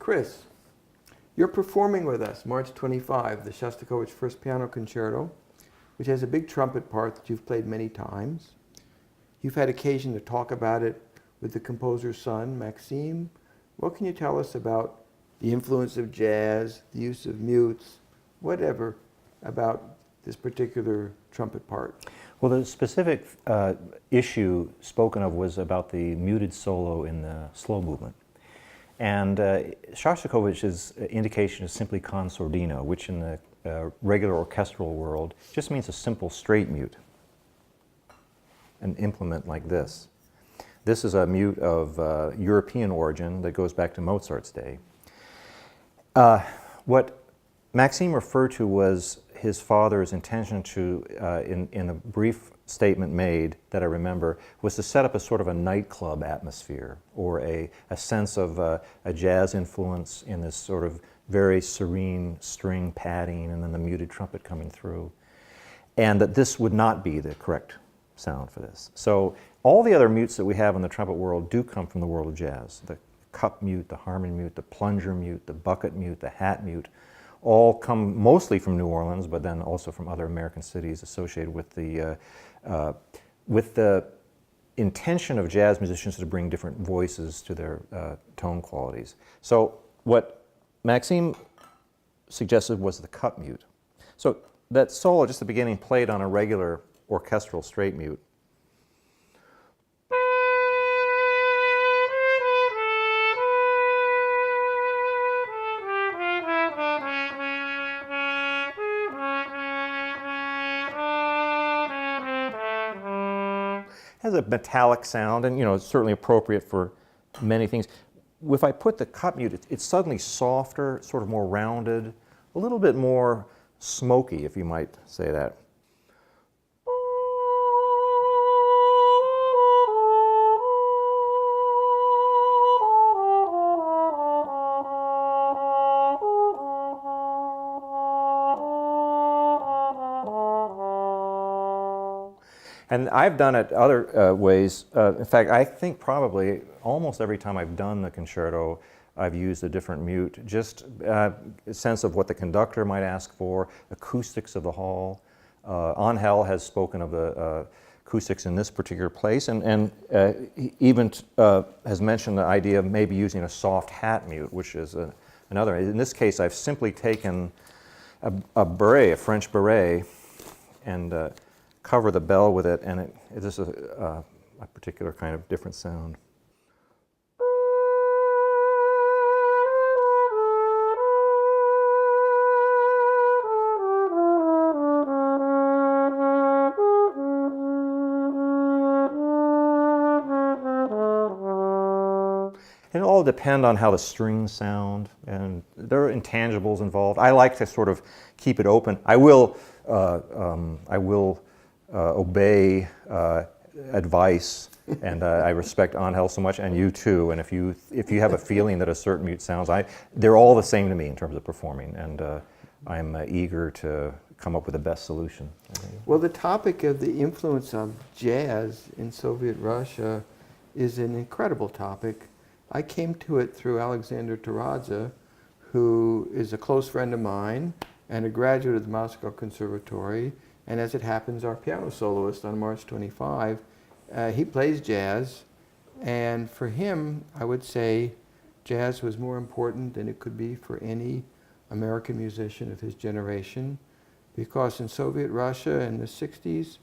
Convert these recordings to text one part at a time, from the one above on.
Chris, you're performing with us March 25, the Shostakovich First Piano Concerto, which has a big trumpet part that you've played many times. You've had occasion to talk about it with the composer's son, Maxime. What can you tell us about the influence of jazz, the use of mutes, whatever about this particular trumpet part? Well, the specific issue spoken of was about the muted solo in the slow movement. And Shostakovich's indication is simply con sordino, which in the regular orchestral world just means a simple straight mute, an implement like this. This is a mute of European origin that goes back to Mozart's day. What Maxime referred to was his father's intention to, in a brief statement made that I remember, was to set up a sort of a nightclub atmosphere, or a sense of a jazz influence in this sort of very serene string padding and then the muted trumpet coming through. And that this would not be the correct sound for this. So all the other mutes that we have in the trumpet world do come from the world of jazz. The cup mute, the harmony mute, the plunger mute, the bucket mute, the hat mute, all come mostly from New Orleans, but then also from other American cities associated with the intention of jazz musicians to bring different voices to their tone qualities. So what Maxime suggested was the cup mute. So that solo just at the beginning played on a regular orchestral straight mute. Has a metallic sound, and it's certainly appropriate for many things. If I put the cup mute, it's suddenly softer, sort of more rounded, a little bit more smoky, if you might say that. And I've done it other ways. In fact, I think probably almost every time I've done the concerto, I've used a different mute. Just a sense of what the conductor might ask for, acoustics of the hall. Angel has spoken of the acoustics in this particular place, and he even has mentioned the idea of maybe using a soft hat mute, which is another. In this case, I've simply taken a beret, a French beret, and cover the bell with it, and this is a particular kind of different sound. And it all depend on how the strings sound, and there are intangibles involved. I like to sort of keep it open. I will obey advice, and I respect Angel so much, and you too. And if you have a feeling that a certain mute sounds, they're all the same to me in terms of performing, and I'm eager to come up with the best solution. Well, the topic of the influence of jazz in Soviet Russia is an incredible topic. I came to it through Alexander Taradze, who is a close friend of mine and a graduate of the Moscow Conservatory. And as it happens, our piano soloist on March 25, he plays jazz. And for him, I would say jazz was more important than it could be for any American musician of his generation, because in Soviet Russia in the 60s,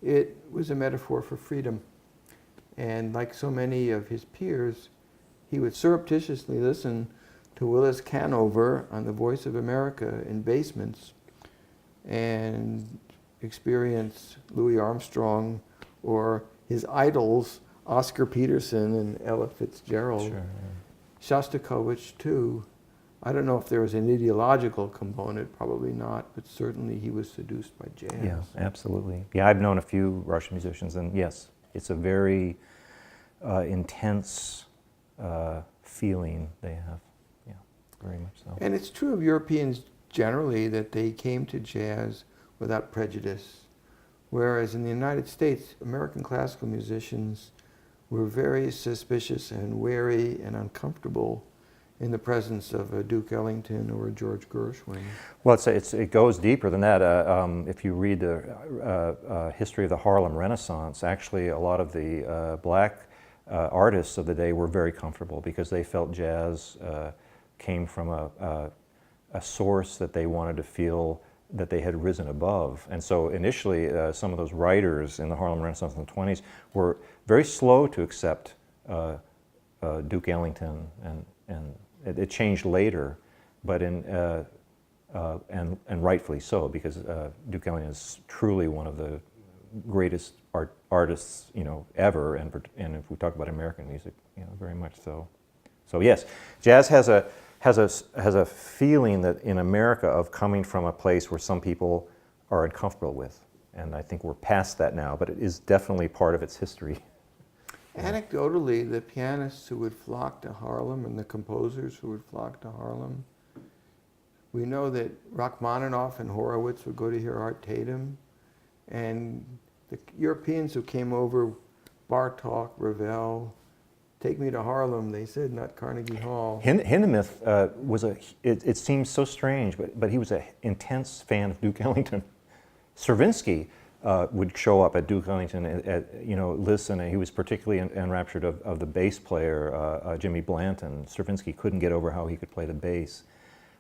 it was a metaphor for freedom. And like so many of his peers, he would surreptitiously listen to Willis Canover on The Voice of America in basements, and experience Louis Armstrong or his idols, Oscar Peterson and Ella Fitzgerald. Sure, yeah. Shostakovich too. I don't know if there was an ideological component, probably not, but certainly he was seduced by jazz. Yeah, absolutely. Yeah, I've known a few Russian musicians, and yes, it's a very intense feeling they have. Yeah, very much so. And it's true of Europeans generally that they came to jazz without prejudice, whereas in the United States, American classical musicians were very suspicious and wary and uncomfortable. in the presence of a Duke Ellington or a George Gershwin. Well, it goes deeper than that. If you read the history of the Harlem Renaissance, actually a lot of the black artists of the day were very comfortable because they felt jazz came from a source that they wanted to feel that they had risen above. And so initially, some of those writers in the Harlem Renaissance in the 20s were very slow to accept Duke Ellington, and it changed later, but and rightfully so, because Duke Ellington is truly one of the greatest artists, ever, and if we talk about American music, very much so. So yes, jazz has a feeling that in America of coming from a place where some people are uncomfortable with, and I think we're past that now, but it is definitely part of its history. Anecdotally, the pianists who would flock to Harlem and the composers who would flock to Harlem, we know that Rachmaninoff and Horowitz would go to hear Art Tatum, and the Europeans who came over, Bartók, Ravel, take me to Harlem, they said, not Carnegie Hall. Hindemith it seems so strange, but he was an intense fan of Duke Ellington. Stravinsky would show up at Duke Ellington, listen, and he was particularly enraptured of the bass player, Jimmy Blanton. Stravinsky couldn't get over how he could play the bass.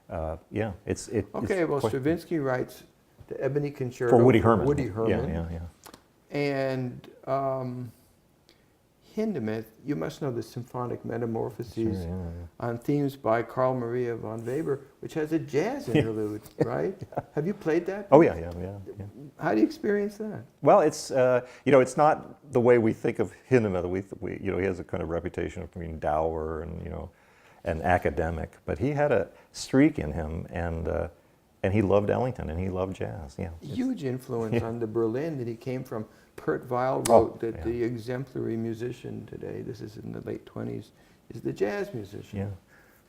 Stravinsky writes the Ebony Concerto for Woody Herman. Yeah. And Hindemith, you must know the Symphonic Metamorphoses on themes by Carl Maria von Weber, which has a jazz interlude, right? Have you played that? Oh yeah. How do you experience that? Well, it's it's not the way we think of Hindemith. He has a kind of reputation of being dour and academic, but he had a streak in him, and he loved Ellington and he loved jazz. Yeah, huge influence on the Berlin that he came from. Kurt Weill wrote that the exemplary musician today, this is in the late 20s, is the jazz musician. Yeah.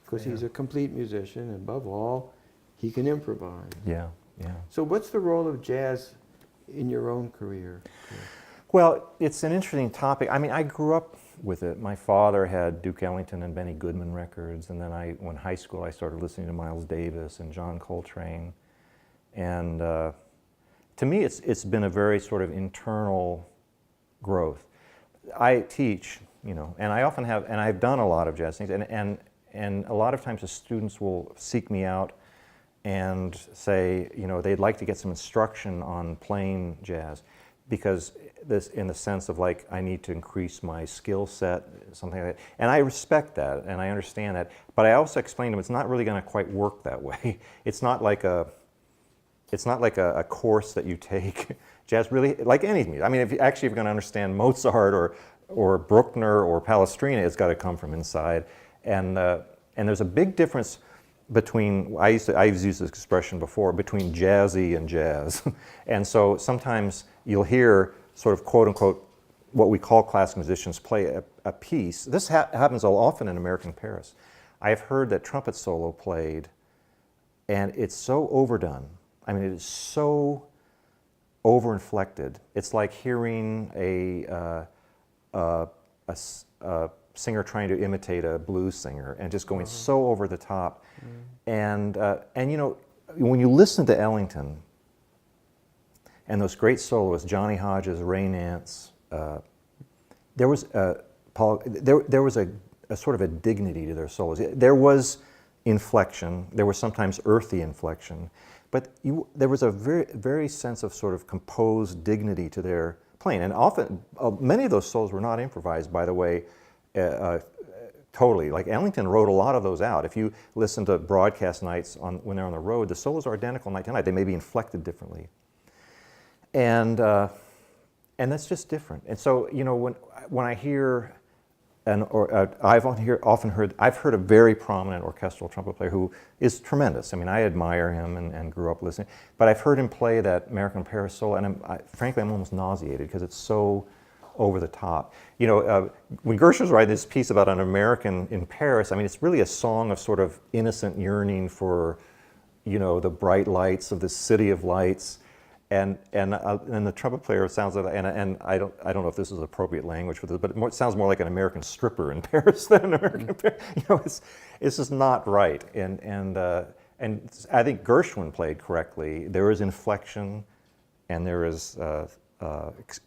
Because he's a complete musician, and above all, he can improvise. Yeah. So what's the role of jazz in your own career? Well, it's an interesting topic. I mean, I grew up with it. My father had Duke Ellington and Benny Goodman records, and then when high school I started listening to Miles Davis and John Coltrane. And to me, it's been a very sort of internal growth. I teach, and I often have, and I've done a lot of jazz things, and a lot of times the students will seek me out and say, they'd like to get some instruction on playing jazz, because this, in the sense of like, I need to increase my skill set, something like that. And I respect that, and I understand that, but I also explain to them it's not really going to quite work that way. It's not like a course that you take. Jazz really, like any music. I mean, if you're going to understand Mozart or Bruckner or Palestrina, it's got to come from inside. And there's a big difference between, I've used this expression before, between jazzy and jazz. And so sometimes you'll hear sort of quote unquote what we call classical musicians play a piece. This happens often in American Paris. I have heard that trumpet solo played, and it's so overdone. I mean, it is so overinflected. It's like hearing a singer trying to imitate a blues singer and just going so over the top. And when you listen to Ellington and those great soloists, Johnny Hodges, Ray Nance, there was a sort of a dignity to their solos. There was inflection. There was sometimes earthy inflection. But there was a very, very sense of sort of composed dignity to their playing. And often, many of those solos were not improvised, by the way, totally. Like Ellington wrote a lot of those out. If you listen to broadcast nights when they're on the road, the solos are identical night to night. They may be inflected differently. And that's just different. And so, when I hear, I've heard a very prominent orchestral trumpet player who is tremendous. I mean, I admire him and grew up listening. But I've heard him play that American Paris solo, and frankly, I'm almost nauseated because it's so over the top. When Gershwin's writing this piece about an American in Paris, I mean, it's really a song of sort of innocent yearning for, the bright lights of the city of lights. And the trumpet player sounds like, and I don't know if this is appropriate language for this, but it sounds more like an American stripper in Paris than an American. You know, it's just not right. And I think Gershwin played correctly. There is inflection, and there is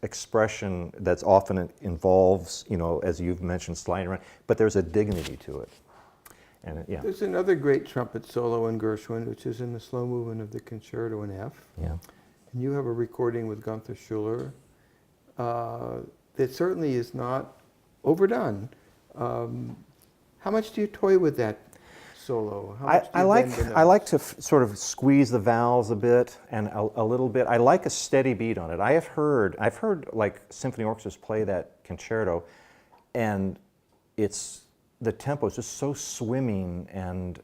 expression that's often involves, you know, as you've mentioned, sliding around. But there's a dignity to it. And yeah. There's another great trumpet solo in Gershwin, which is in the slow movement of the Concerto in F. Yeah. And you have a recording with Gunther Schuller that certainly is not overdone. How much do you toy with that solo? How much do you bend the notes? I like to sort of squeeze the vowels a bit and a little bit. I like a steady beat on it. I've heard like symphony orchestras play that concerto, and the tempo is just so swimming, and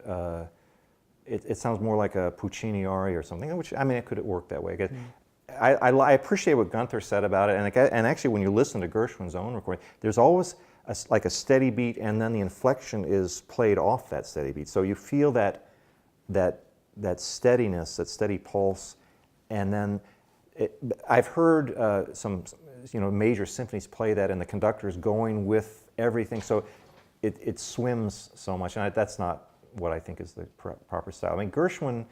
it sounds more like a Puccini aria or something, which, I mean, it could work that way. I appreciate what Gunther said about it, and actually when you listen to Gershwin's own recording, there's always like a steady beat, and then the inflection is played off that steady beat. So you feel that steadiness, that steady pulse, and then I've heard some major symphonies play that, and the conductor is going with everything, so it swims so much, and that's not what I think is the proper style. I mean, Gershwin,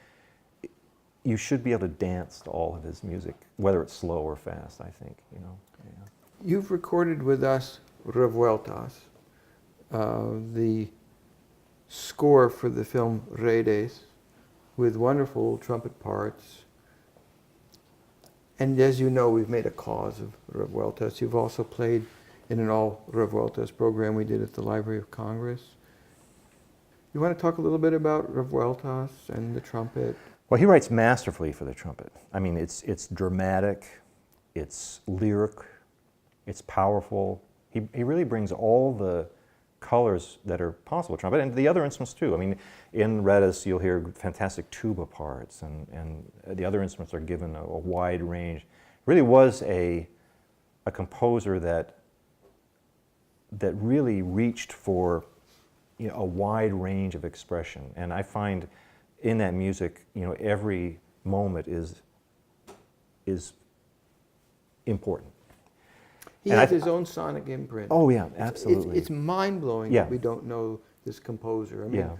you should be able to dance to all of his music, whether it's slow or fast, I think, you know. Yeah. You've recorded with us Revueltas, the score for the film Redes, with wonderful trumpet parts. And as you know, we've made a cause of Revueltas. You've also played in an all Revueltas program we did at the Library of Congress. You want to talk a little bit about Revueltas and the trumpet? Well, he writes masterfully for the trumpet. I mean, it's dramatic, it's lyric, it's powerful. He really brings all the colors that are possible with trumpet, and the other instruments too. I mean, in Redes you'll hear fantastic tuba parts, and the other instruments are given a wide range. Really was a composer that really reached for, you know, a wide range of expression. And I find in that music, you know, every moment is important. He has his own sonic imprint. Oh yeah, absolutely. It's mind-blowing that we don't know this composer. I mean,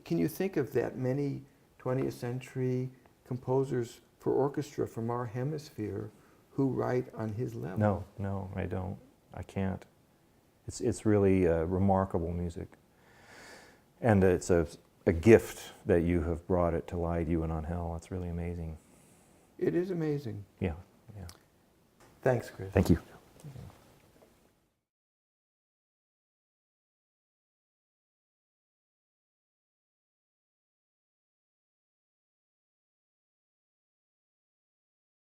can you think of that many 20th century composers for orchestra from our hemisphere who write on his level? No, I don't. I can't. It's really remarkable music. And it's a gift that you have brought it to light, you and on Hell. It's really amazing. It is amazing. Yeah. Thanks, Chris. Thank you.